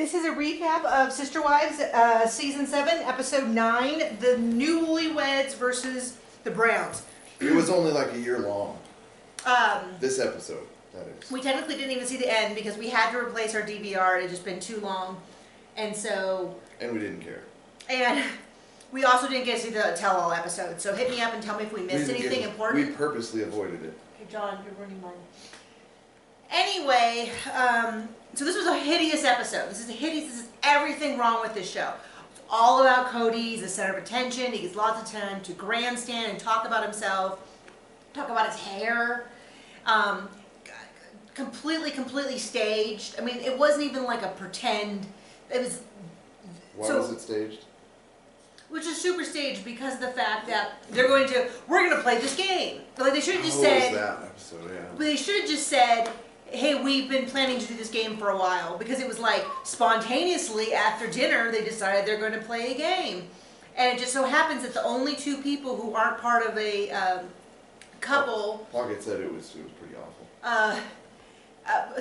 This is a recap of Sister Wives, Season 7, Episode 9, The Newlyweds versus the Browns. It was only like a year long. This episode, that is. We technically didn't even see the end because we had to replace our DVR. It had just been too long. And so... And we didn't care. And we also didn't get to see the tell-all episode. So hit me up and tell me if we missed anything important. We purposely avoided it. Okay, John, you're running mine. Anyway, so this was a hideous episode. This is everything wrong with this show. It's all about Cody. He's the center of attention. He gets lots of time to grandstand and talk about himself, talk about his hair. Completely staged. I mean, it wasn't even like a pretend. It was. Why was it staged? Which is super staged because of the fact that we're going to play this game. Like they should have just said. Was that episode? Yeah. But they should have just said, hey, we've been planning to do this game for a while, because it was like spontaneously after dinner they decided they're going to play a game, and it just so happens that the only two people who aren't part of a couple. Pocket said it was pretty awful.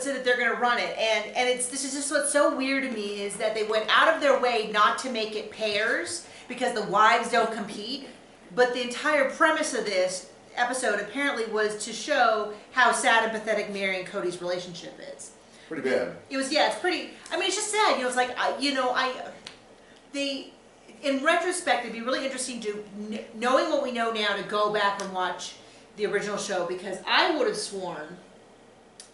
Said that they're going to run it, and this is just what's so weird to me is that they went out of their way not to make it pairs because the wives don't compete, but the entire premise of this episode apparently was to show how sad and pathetic Mary and Cody's relationship is. Pretty bad. It was, yeah, it's pretty, I mean, it's just sad, it's like, in retrospect, it'd be really interesting to, knowing what we know now, to go back and watch the original show, because I would have sworn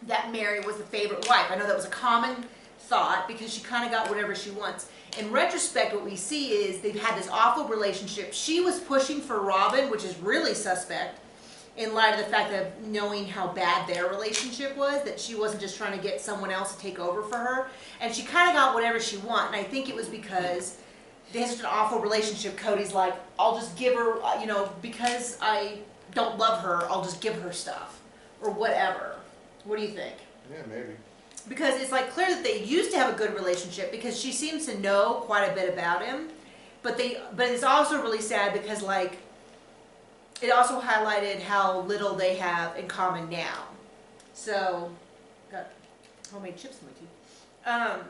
that Mary was the favorite wife. I know that was a common thought because she kind of got whatever she wants. In retrospect, what we see is they've had this awful relationship. She was pushing for Robin, which is really suspect, in light of the fact that knowing how bad their relationship was, that she wasn't just trying to get someone else to take over for her. And she kind of got whatever she wanted. And I think it was because they had such an awful relationship. Cody's like, I'll just give her, because I don't love her, I'll just give her stuff. Or whatever. What do you think? Yeah, maybe. Because it's like clear that they used to have a good relationship because she seems to know quite a bit about him. But it's also really sad because like it also highlighted how little they have in common now. So got homemade chips in my teeth.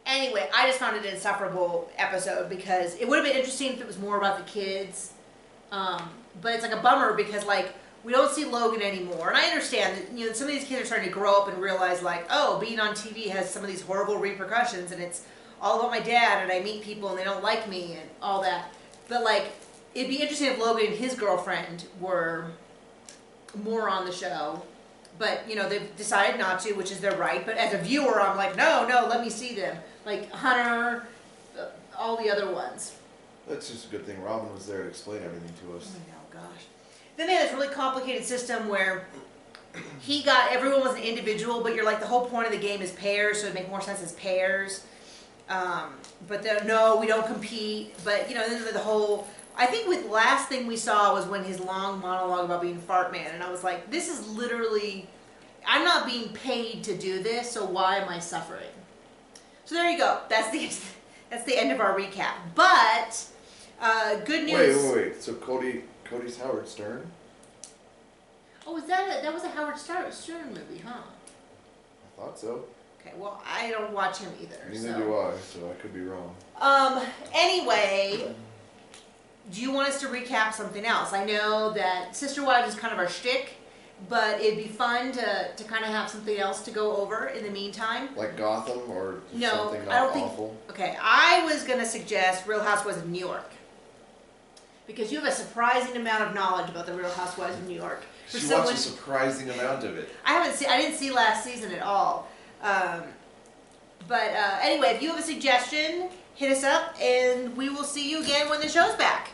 Anyway, I just found it an insufferable episode because it would have been interesting if it was more about the kids. But it's like a bummer because like we don't see Logan anymore, and I understand that some of these kids are starting to grow up and realize like, oh, being on TV has some of these horrible repercussions, and it's all about my dad, and I meet people and they don't like me and all that. But like, it'd be interesting if Logan and his girlfriend were more on the show, but they've decided not to, which is their right. But as a viewer, I'm like, no, let me see them, like Hunter, all the other ones. That's just a good thing Robin was there to explain everything to us. Oh gosh. Then they had this really complicated system where everyone was an individual, but you're like, the whole point of the game is pairs, so it'd make more sense as pairs. But no, we don't compete. But, then the whole, I think the last thing we saw was when his long monologue about being Fart Man. And I was like, this is literally, I'm not being paid to do this, so why am I suffering? So there you go. That's the end of our recap. But, good news. Wait. So Cody's Howard Stern? Oh, that was a Howard Stern movie, huh? I thought so. Okay, well, I don't watch him either. Neither do I, so I could be wrong. Anyway, do you want us to recap something else? I know that Sister Wives is kind of our shtick, but it'd be fun to kind of have something else to go over in the meantime. Like Gotham or something not I don't awful? Okay, I was going to suggest Real Housewives of New York. Because you have a surprising amount of knowledge about the Real Housewives of New York. She watched a surprising amount of it. I didn't see last season at all. Anyway, if you have a suggestion, hit us up and we will see you again when the show's back.